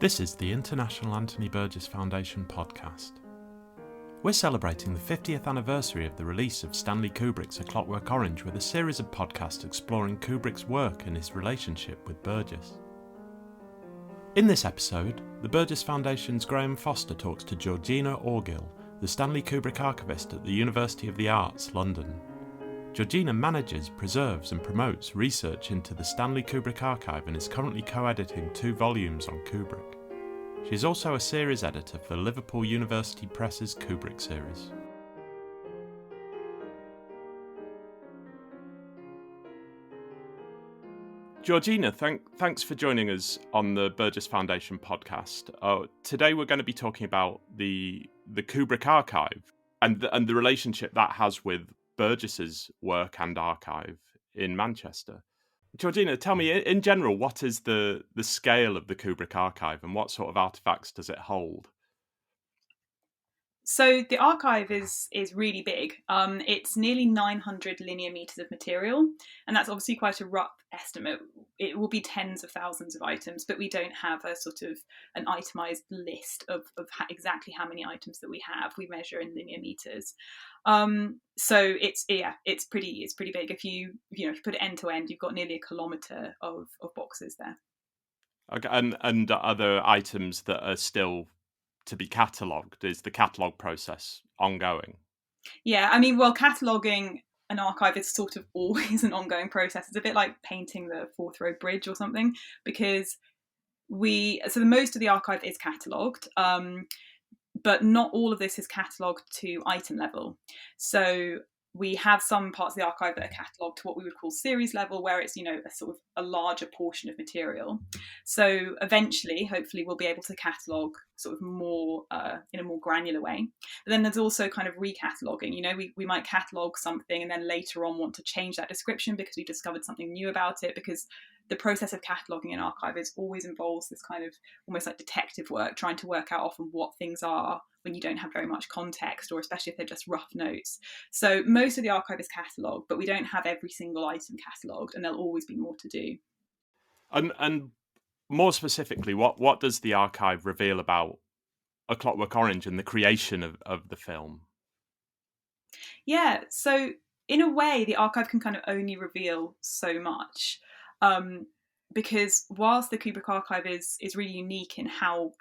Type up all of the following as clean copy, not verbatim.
This is the International Anthony Burgess Foundation podcast. We're celebrating the 50th anniversary of the release of Stanley Kubrick's A Clockwork Orange with a series of podcasts exploring Kubrick's work and his relationship with Burgess. In this episode, the Burgess Foundation's Graham Foster talks to Georgina Orgill, the Stanley Kubrick Archivist at the University of the Arts, London. Georgina manages, preserves and promotes research into the Stanley Kubrick Archive and is currently co-editing 2 volumes on Kubrick. She is also a series editor for Liverpool University Press's Kubrick series. Georgina, thanks for joining us on the Burgess Foundation podcast. Today we're going to be talking about the Kubrick Archive and the relationship that has with Burgess's work and archive in Manchester. Georgina, tell me, in general, what is the scale of the Kubrick Archive and what sort of artefacts does it hold? So the archive is really big. It's nearly 900 linear meters of material, and that's obviously quite a rough estimate. It will be tens of thousands of items, but we don't have a sort of an itemized list of exactly how many items that we have. We measure in linear meters. So it's pretty big. If you put it end to end, you've got nearly a kilometre of boxes there. Okay, and other items that are still to be catalogued? Is the catalogue process ongoing? Yeah, I mean, well, cataloguing an archive is sort of always an ongoing process. It's a bit like painting the Forth Road Bridge or something, because the most of the archive is catalogued, but not all of this is catalogued to item level. So we have some parts of the archive that are catalogued to what we would call series level, where it's, a sort of a larger portion of material. So eventually, hopefully, we'll be able to catalogue sort of more in a more granular way. But then there's also kind of recataloguing. We might catalogue something and then later on want to change that description because we discovered something new about it, because the process of cataloguing an archive always involves this kind of almost like detective work, trying to work out often what things are when you don't have very much context, or especially if they're just rough notes. So most of the archive is catalogued, but we don't have every single item catalogued, and there'll always be more to do. And more specifically, what does the archive reveal about A Clockwork Orange and the creation of the film? Yeah, so in a way, the archive can kind of only reveal so much. Because whilst the Kubrick Archive is really unique in how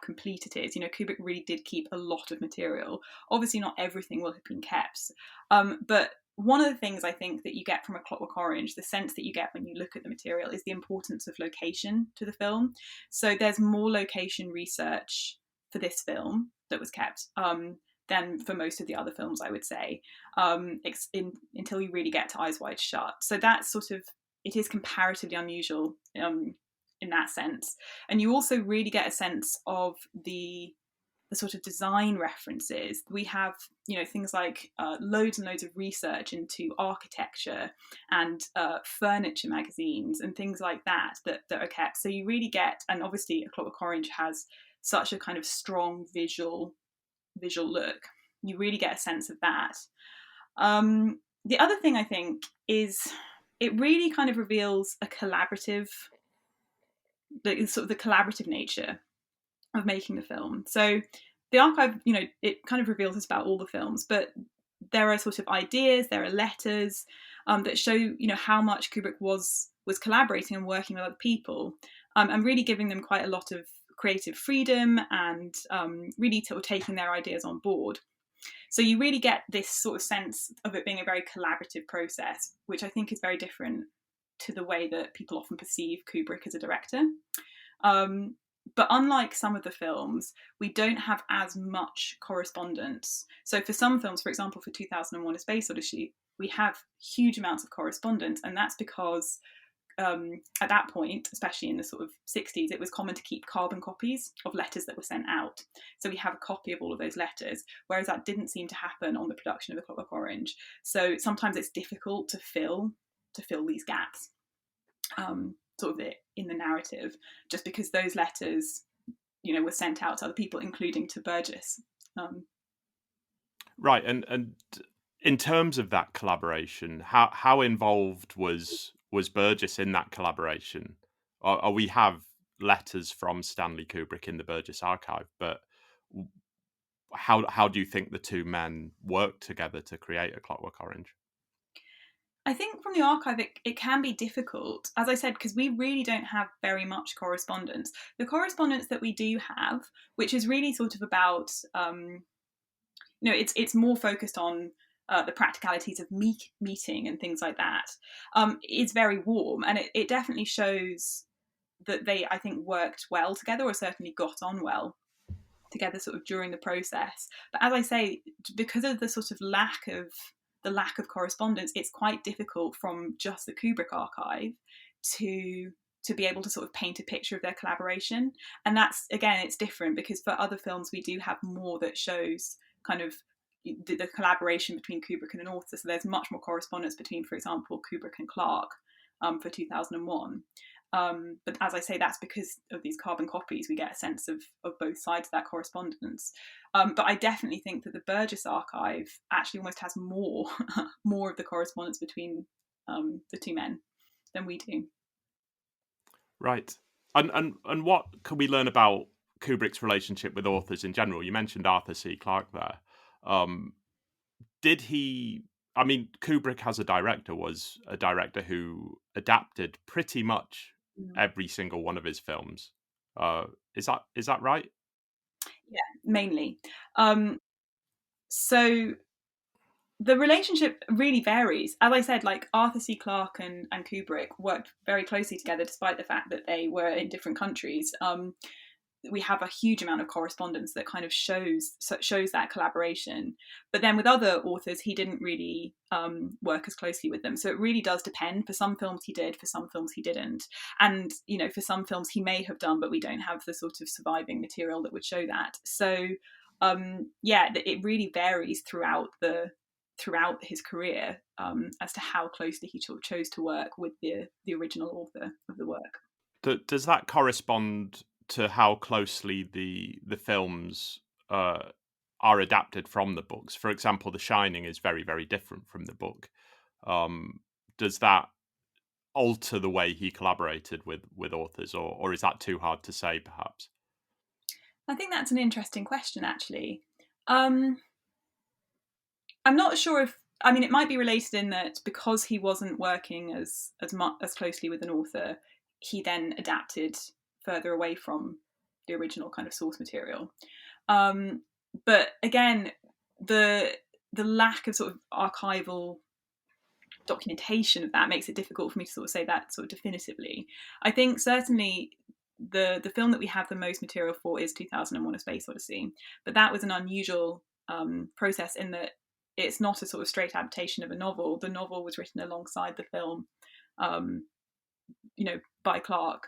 complete it is, Kubrick really did keep a lot of material. Obviously, not everything will have been kept, but one of the things I think that you get from A Clockwork Orange, the sense that you get when you look at the material, is the importance of location to the film. So there's more location research for this film that was kept than for most of the other films, I would say, until you really get to Eyes Wide Shut. So that's sort of, it is comparatively unusual in that sense. And you also really get a sense of the sort of design references. We have, things like loads and loads of research into architecture and furniture magazines and things like that are kept. So you really get, and obviously A Clockwork Orange has such a kind of strong visual look. You really get a sense of that. The other thing I think is it really kind of reveals the collaborative nature of making the film. So the archive, it kind of reveals us about all the films, but there are sort of ideas, there are letters that show, how much Kubrick was collaborating and working with other people, and really giving them quite a lot of creative freedom and really taking their ideas on board. So you really get this sort of sense of it being a very collaborative process, which I think is very different to the way that people often perceive Kubrick as a director. But unlike some of the films, we don't have as much correspondence. So for some films, for example, for 2001: A Space Odyssey, we have huge amounts of correspondence, and that's because at that point, especially in the sort of 60s, it was common to keep carbon copies of letters that were sent out. So we have a copy of all of those letters, whereas that didn't seem to happen on the production of A Clockwork Orange. So sometimes it's difficult to fill these gaps, sort of in the narrative, just because those letters, were sent out to other people, including to Burgess. Right, and in terms of that collaboration, how involved was Burgess in that collaboration? Or we have letters from Stanley Kubrick in the Burgess archive, but how do you think the two men worked together to create A Clockwork Orange? I think from the archive, it can be difficult, as I said, because we really don't have very much correspondence. The correspondence that we do have, which is really sort of about, it's more focused on the practicalities of meeting and things like that, is very warm, and it definitely shows that they, I think, worked well together, or certainly got on well together sort of during the process. But as I say, because of the sort of lack of correspondence, it's quite difficult from just the Kubrick archive to be able to sort of paint a picture of their collaboration. And that's, again, it's different because for other films we do have more that shows kind of the collaboration between Kubrick and an author. So there's much more correspondence between, for example, Kubrick and Clarke for 2001. But as I say, that's because of these carbon copies. We get a sense of both sides of that correspondence. But I definitely think that the Burgess archive actually almost has more more of the correspondence between the two men than we do. Right. And what can we learn about Kubrick's relationship with authors in general? You mentioned Arthur C. Clarke there. Did he... I mean, Kubrick as a director was a director who adapted pretty much every single one of his films. Is that right? Yeah, mainly. So the relationship really varies. As I said, like Arthur C. Clarke and Kubrick worked very closely together, despite the fact that they were in different countries. We have a huge amount of correspondence that kind of shows that collaboration. But then with other authors, he didn't really work as closely with them. So it really does depend. For some films he did, for some films he didn't. And, for some films he may have done, but we don't have the sort of surviving material that would show that. So, it really varies throughout his career as to how closely he chose to work with the original author of the work. Does that correspond to how closely the films are adapted from the books? For example, The Shining is very, very different from the book. Does that alter the way he collaborated with authors, or is that too hard to say, perhaps? I think that's an interesting question, actually. I'm not sure if... I mean, it might be related in that because he wasn't working as closely with an author, he then adapted further away from the original kind of source material. But again, the lack of sort of archival documentation of that makes it difficult for me to sort of say that sort of definitively. I think certainly the film that we have the most material for is 2001: A Space Odyssey, but that was an unusual process in that it's not a sort of straight adaptation of a novel. The novel was written alongside the film, by Clarke,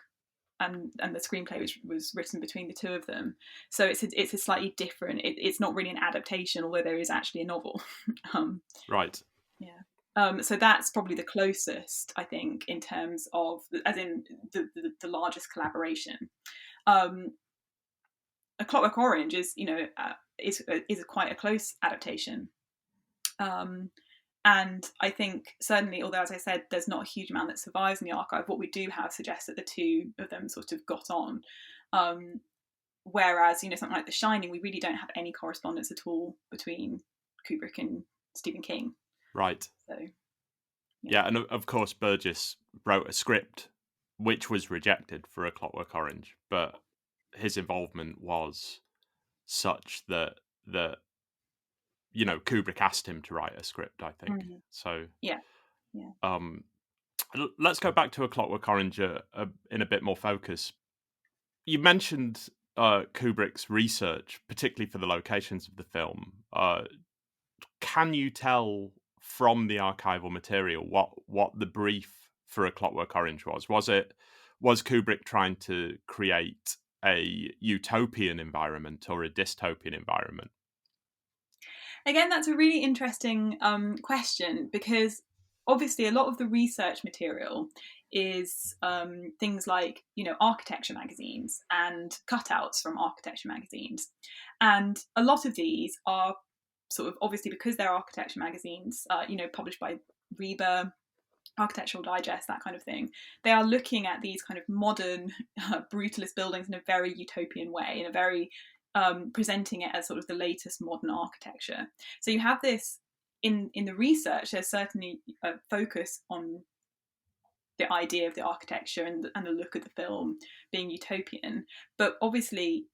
and the screenplay was written between the two of them. So it's a slightly different... It's not really an adaptation, although there is actually a novel. Right. Yeah. So that's probably the closest, I think, in terms of, as in the largest collaboration. A Clockwork Orange is quite a close adaptation. And I think certainly, although, as I said, there's not a huge amount that survives in the archive, what we do have suggests that the two of them sort of got on. Whereas, something like The Shining, we really don't have any correspondence at all between Kubrick and Stephen King. Right. So, yeah, and of course Burgess wrote a script which was rejected for A Clockwork Orange, but his involvement was such that Kubrick asked him to write a script, I think. Mm-hmm. So yeah. Let's go back to A Clockwork Orange in a bit more focus. You mentioned Kubrick's research, particularly for the locations of the film. Can you tell from the archival material what the brief for A Clockwork Orange was? Was Kubrick trying to create a utopian environment or a dystopian environment? Again, that's a really interesting question, because obviously a lot of the research material is things like, architecture magazines and cutouts from architecture magazines. And a lot of these are sort of, obviously because they're architecture magazines, published by Reber, Architectural Digest, that kind of thing. They are looking at these kind of modern brutalist buildings in a very utopian way, in a very presenting it as sort of the latest modern architecture. So you have this in the research. There's certainly a focus on the idea of the architecture and the look of the film being utopian, but obviously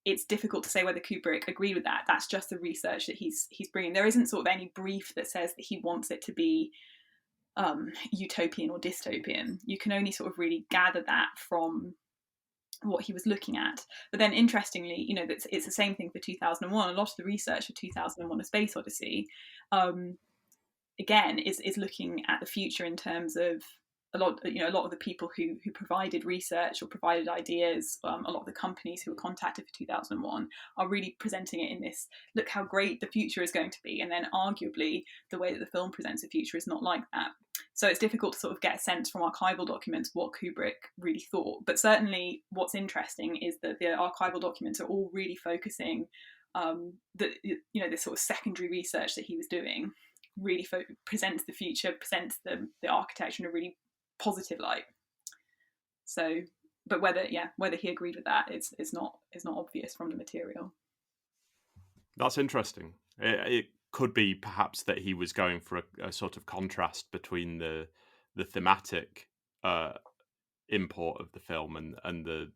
it's difficult to say whether Kubrick agreed with that. That's just the research that he's bringing. There isn't sort of any brief that says that he wants it to be utopian or dystopian. You can only sort of really gather that from what he was looking at. But then interestingly, you know, it's the same thing for 2001. A lot of the research for 2001: A Space Odyssey, again, is looking at the future in terms of a lot of the people who provided research or provided ideas, a lot of the companies who were contacted for 2001 are really presenting it in this, look how great the future is going to be. And then arguably the way that the film presents the future is not like that. So it's difficult to sort of get a sense from archival documents what Kubrick really thought. But certainly what's interesting is that the archival documents are all really focusing this sort of secondary research that he was doing really presents the future, presents the architecture in a really positive light. So, but whether he agreed with that, it's not obvious from the material. That's interesting. It could be perhaps that he was going for a sort of contrast between the thematic import of the film and the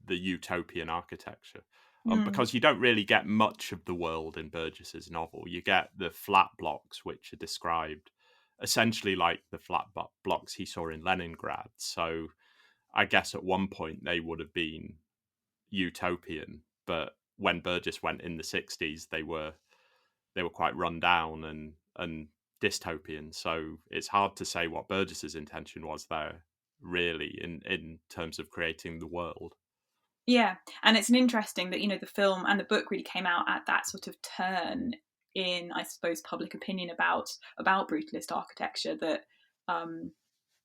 utopian architecture. Because you don't really get much of the world in Burgess's novel. You get the flat blocks, which are described essentially like the flat blocks he saw in Leningrad. So I guess at one point they would have been utopian, but when Burgess went in the 60s, they were quite run down and dystopian. So it's hard to say what Burgess's intention was there, really, in terms of creating the world. Yeah, and it's an interesting that, you know, the film and the book really came out at that sort of turn in, I suppose, public opinion about brutalist architecture, that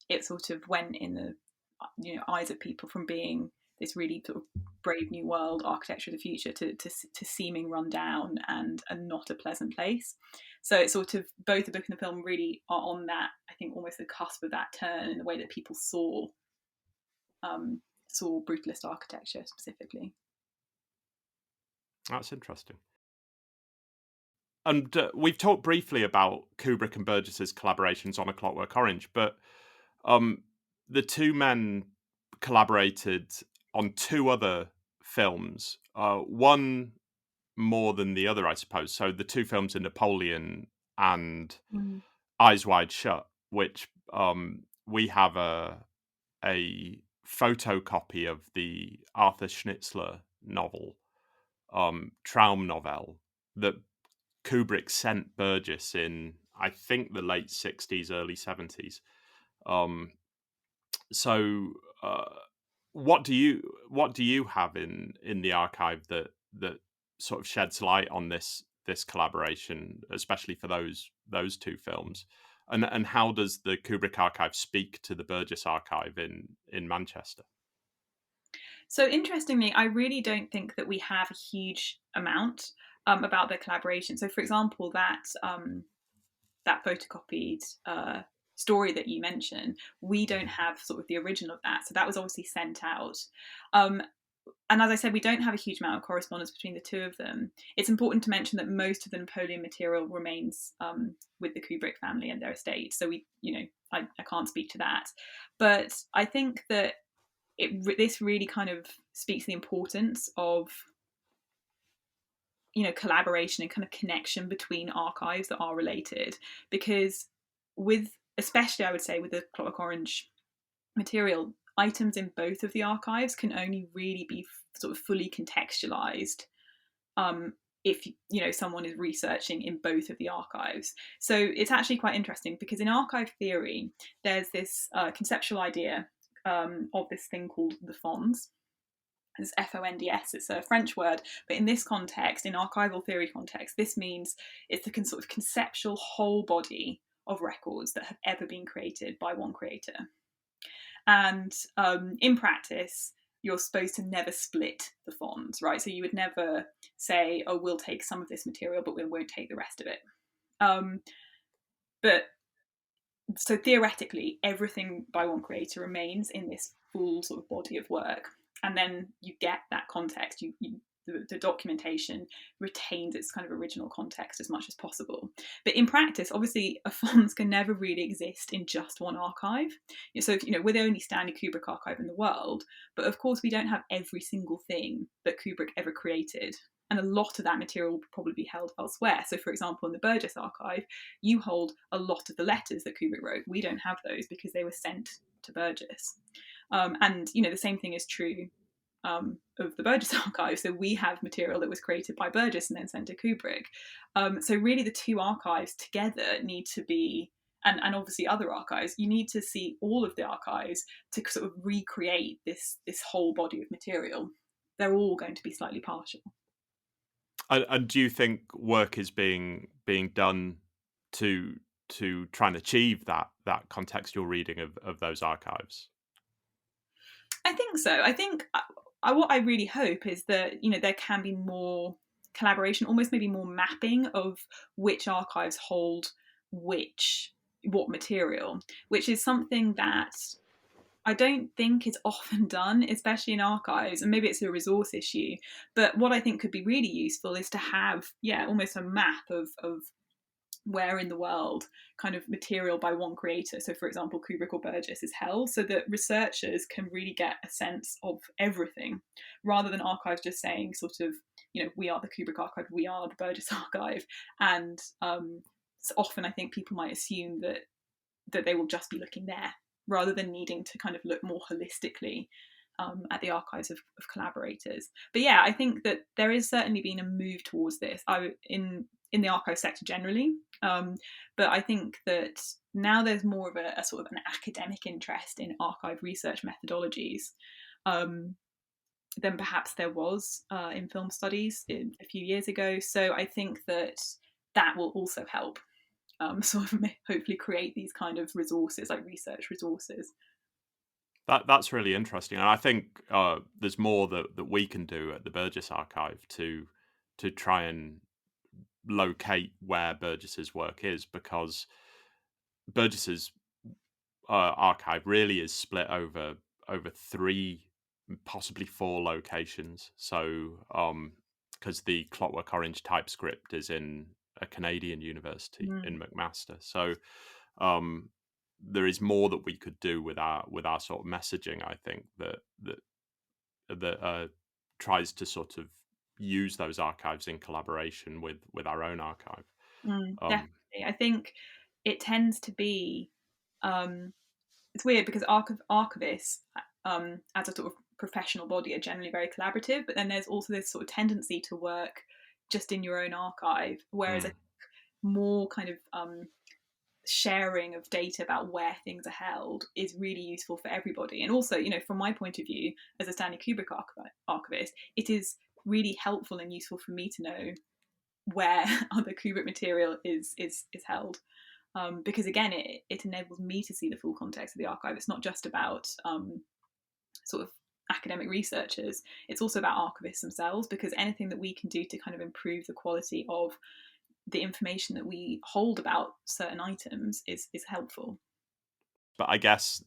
it sort of went in the eyes of people from being this really sort of brave new world architecture of the future to seeming run down and not a pleasant place. So it's sort of both the book and the film really are on that, I think, almost the cusp of that turn in the way that people saw brutalist architecture specifically. That's interesting. And we've talked briefly about Kubrick and Burgess's collaborations on A Clockwork Orange, but the two men collaborated on two other films, one more than the other, I suppose. So the two films are Napoleon and Eyes Wide Shut, which we have a photocopy of the Arthur Schnitzler novel, Traum Novelle, that Kubrick sent Burgess in, I think, the late 60s, early 70s. What do you have in the archive that sort of sheds light on this collaboration, especially for those two films? And how does the Kubrick Archive speak to the Burgess Archive in Manchester? So interestingly, I really don't think that we have a huge amount about their collaboration. So, for example, that photocopied story that you mentioned, we don't have sort of the original of that. So that was obviously sent out. And as I said, we don't have a huge amount of correspondence between the two of them. It's important to mention that most of the Napoleon material remains with the Kubrick family and their estate. So I can't speak to that. But I think that this really kind of speaks to the importance of, collaboration and kind of connection between archives that are related. Because especially I would say with the Clockwork Orange material, items in both of the archives can only really be sort of fully contextualized if someone is researching in both of the archives. So it's actually quite interesting because in archive theory, there's this conceptual idea of this thing called the fonds. It's FONDS, it's a French word, but in this context, in archival theory context, this means it's the sort of conceptual whole body of records that have ever been created by one creator. And in practice, you're supposed to never split the fonds, right? So you would never say, oh, we'll take some of this material, but we won't take the rest of it. But so theoretically, everything by one creator remains in this full sort of body of work, and then you get that context. The documentation retains its kind of original context as much as possible. But in practice, obviously, a fonds can never really exist in just one archive. So, we're the only Stanley Kubrick archive in the world, but of course, we don't have every single thing that Kubrick ever created. And a lot of that material will probably be held elsewhere. So, for example, in the Burgess archive, you hold a lot of the letters that Kubrick wrote. We don't have those because they were sent to Burgess. And, the same thing is true of the Burgess archive. So we have material that was created by Burgess and then sent to Kubrick. So really the two archives together need to be, and obviously other archives, you need to see all of the archives to sort of recreate this whole body of material. They're all going to be slightly partial. And do you think work is being done to try and achieve that contextual reading of those archives? I think so. I think what I really hope is that there can be more collaboration, almost maybe more mapping of which archives hold what material, which is something that I don't think is often done, especially in archives, and maybe it's a resource issue. But what I think could be really useful is to have, almost a map of where in the world kind of material by one creator, so for example Kubrick or Burgess, is held, so that researchers can really get a sense of everything, rather than archives just saying sort of, we are the Kubrick archive, we are the Burgess archive. And so often I think people might assume that they will just be looking there, rather than needing to kind of look more holistically at the archives of collaborators. But I think that there is certainly been a move towards this in the archive sector generally. But I think that now there's more of a sort of an academic interest in archive research methodologies than perhaps there was in film studies a few years ago. So I think that will also help sort of hopefully create these kind of resources, like research resources. That's really interesting, and I think there's more that we can do at the Burgess Archive to try and locate where Burgess's work is, because Burgess's archive really is split over 3, possibly 4 locations. So, because the Clockwork Orange typescript is in a Canadian university in McMaster, so there is more that we could do with our sort of messaging. I think that tries to sort of use those archives in collaboration with our own archive. Definitely, I think it tends to be. It's weird because archivists, as a sort of professional body, are generally very collaborative, but then there's also this sort of tendency to work just in your own archive, whereas I think more kind of sharing of data about where things are held is really useful for everybody. And also, from my point of view as a Stanley Kubrick archivist, it is really helpful and useful for me to know where other Kubrick material is held. Because again, it enables me to see the full context of the archive. It's not just about sort of academic researchers, it's also about archivists themselves, because anything that we can do to kind of improve the quality of the information that we hold about certain items is helpful. But I guess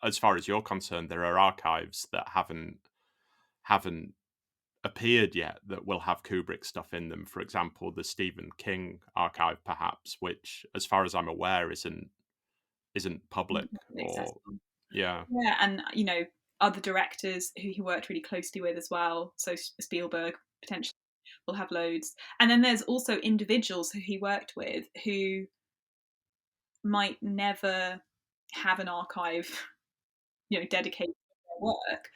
as far as you're concerned, there are archives that haven't appeared yet that will have Kubrick stuff in them. For example, the Stephen King archive, perhaps, which, as far as I'm aware, isn't public. And other directors who he worked really closely with as well. So Spielberg potentially will have loads, and then there's also individuals who he worked with who might never have an archive, dedicated to their work,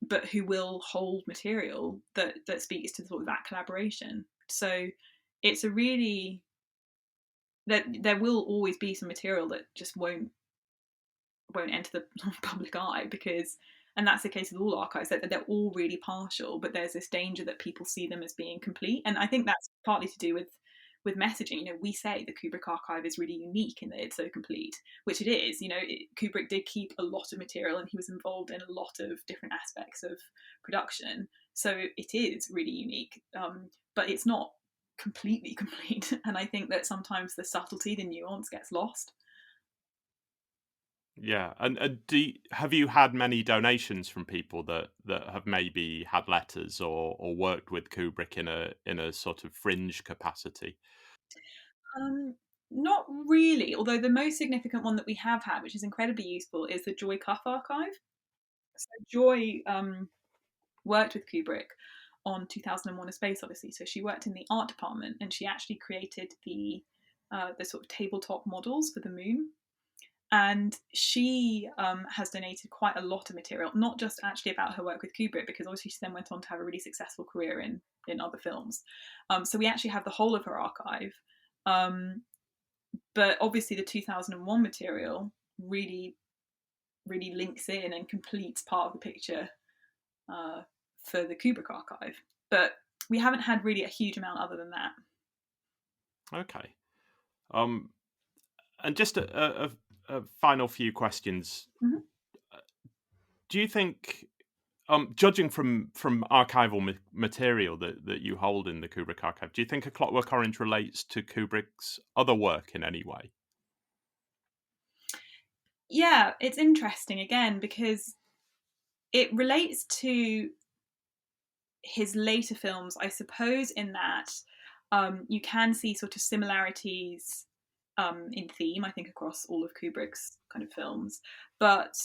but who will hold material that speaks to sort of that collaboration. So it's a really that there will always be some material that just won't enter the public eye, and that's the case with all archives, that they're all really partial, but there's this danger that people see them as being complete. And I think that's partly to do with messaging. We say the Kubrick archive is really unique in that it's so complete, which it is. Kubrick did keep a lot of material and he was involved in a lot of different aspects of production, so it is really unique, but it's not completely complete. And I think that sometimes the subtlety, the nuance, gets lost. Yeah, and have you had many donations from people that have maybe had letters or worked with Kubrick in a sort of fringe capacity? Um, Not really, although the most significant one that we have had, which is incredibly useful, is the Joy Cuff Archive. So Joy worked with Kubrick on 2001: A Space Odyssey. So she worked in the art department, and she actually created the sort of tabletop models for the moon. And she has donated quite a lot of material, not just actually about her work with Kubrick, because obviously she then went on to have a really successful career in other films. So we actually have the whole of her archive. Um, but obviously the 2001 material really really links in and completes part of the picture uh, for the Kubrick archive. But we haven't had really a huge amount other than that. Okay. Um, and just a final few questions. Mm-hmm. Do you think, judging from archival material that you hold in the Kubrick archive, do you think A Clockwork Orange relates to Kubrick's other work in any way? Yeah, it's interesting again because it relates to his later films, I suppose, in that you can see sort of similarities in theme, I think, across all of Kubrick's kind of films, but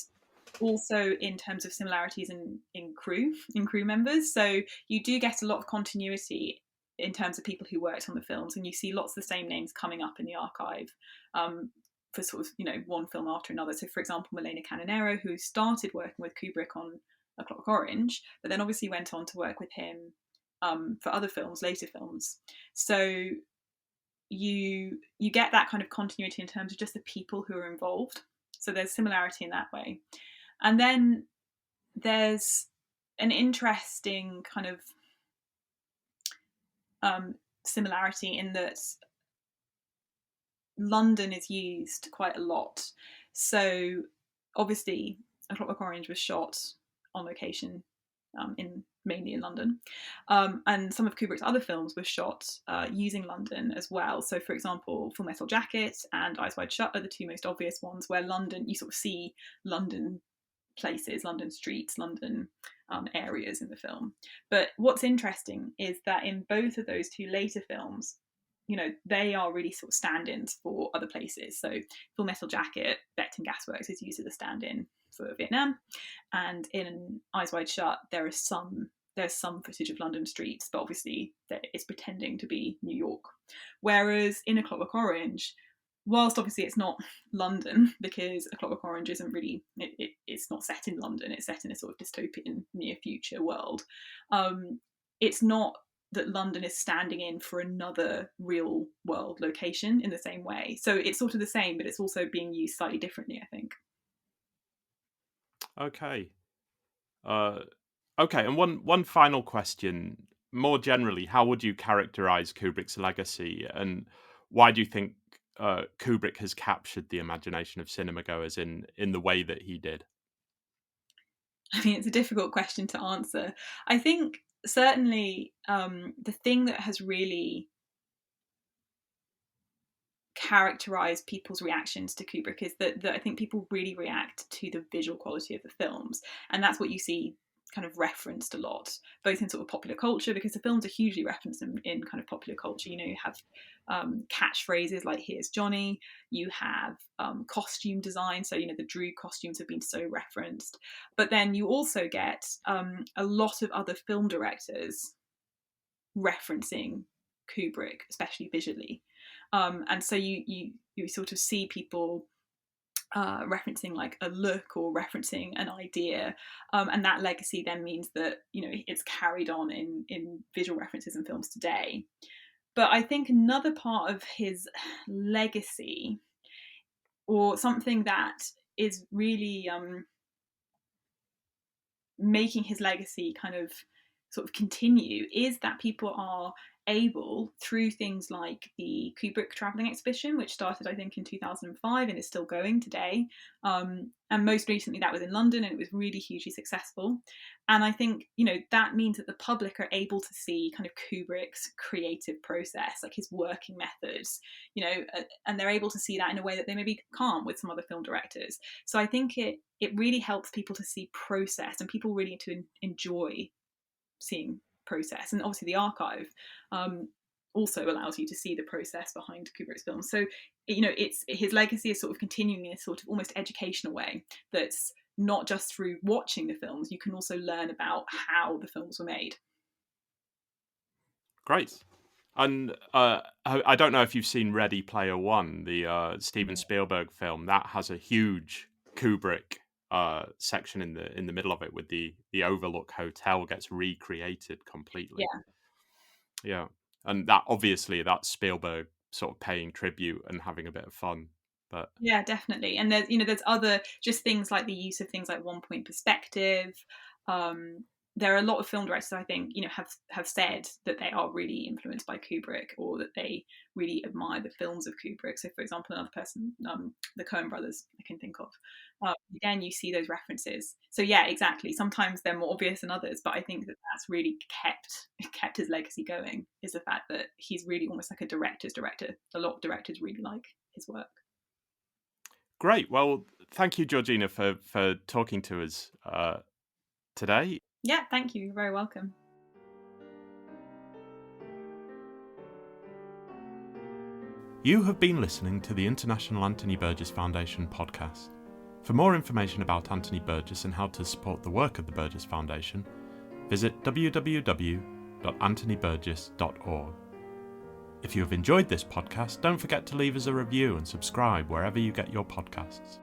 also in terms of similarities in crew members. So you do get a lot of continuity in terms of people who worked on the films, and you see lots of the same names coming up in the archive for sort of one film after another. So for example, Milena Canonero, who started working with Kubrick on A Clockwork Orange, but then obviously went on to work with him for other films, later films. So you get that kind of continuity in terms of just the people who are involved. So there's similarity in that way. And then there's an interesting kind of similarity in that London is used quite a lot. So obviously, A Clockwork Orange was shot on location mainly in London, and some of Kubrick's other films were shot using London as well. So, for example, Full Metal Jacket and Eyes Wide Shut are the two most obvious ones where London, you sort of see London places, London streets, London areas in the film. But what's interesting is that in both of those two later films, they are really sort of stand-ins for other places. So Full Metal Jacket, Beckton Gasworks is used as a stand-in for Vietnam, and in Eyes Wide Shut there's some footage of London streets, but obviously it's pretending to be New York. Whereas in A Clockwork Orange, whilst obviously it's not London, because A Clockwork Orange isn't really, it's not set in London, it's set in a sort of dystopian near future world. It's not that London is standing in for another real world location in the same way. So it's sort of the same, but it's also being used slightly differently, I think. Okay. Uh, okay, and one final question. More generally, how would you characterize Kubrick's legacy, and why do you think Kubrick has captured the imagination of cinema goers in the way that he did? I mean, it's a difficult question to answer. I think certainly the thing that has really characterize people's reactions to Kubrick is that I think people really react to the visual quality of the films, and that's what you see kind of referenced a lot, both in sort of popular culture, because the films are hugely referenced in kind of popular culture. You have catchphrases like "Here's Johnny." You have costume design, so the Droog costumes have been so referenced. But then you also get a lot of other film directors referencing Kubrick, especially visually. And so you sort of see people referencing like a look or referencing an idea, and that legacy then means that it's carried on in visual references in films today. But I think another part of his legacy, or something that is really making his legacy kind of sort of continue, is that people are able, through things like the Kubrick travelling exhibition, which started, I think, in 2005 and is still going today. And most recently that was in London, and it was really hugely successful. And I think, that means that the public are able to see kind of Kubrick's creative process, like his working methods, and they're able to see that in a way that they maybe can't with some other film directors. So I think it really helps people to see process, and people really to enjoy seeing process. And obviously the archive also allows you to see the process behind Kubrick's films. So it's his legacy is sort of continuing in a sort of almost educational way, that's not just through watching the films, you can also learn about how the films were made. Great. And I don't know if you've seen Ready Player One, the Steven Spielberg film. That has a huge Kubrick section in the middle of it, with the Overlook Hotel gets recreated completely. Yeah. And that, obviously, that's Spielberg sort of paying tribute and having a bit of fun. But yeah, definitely. And there's other just things like the use of things like 1 point perspective. There are a lot of film directors, I think, have said that they are really influenced by Kubrick, or that they really admire the films of Kubrick. So, for example, another person, the Coen brothers, I can think of. Again, you see those references. So, yeah, exactly. Sometimes they're more obvious than others, but I think that that's really kept his legacy going, is the fact that he's really almost like a director's director. A lot of directors really like his work. Great. Well, thank you, Georgina, for talking to us today. Yeah, thank you. You're very welcome. You have been listening to the International Anthony Burgess Foundation podcast. For more information about Anthony Burgess and how to support the work of the Burgess Foundation, visit www.anthonyburgess.org. If you have enjoyed this podcast, don't forget to leave us a review and subscribe wherever you get your podcasts.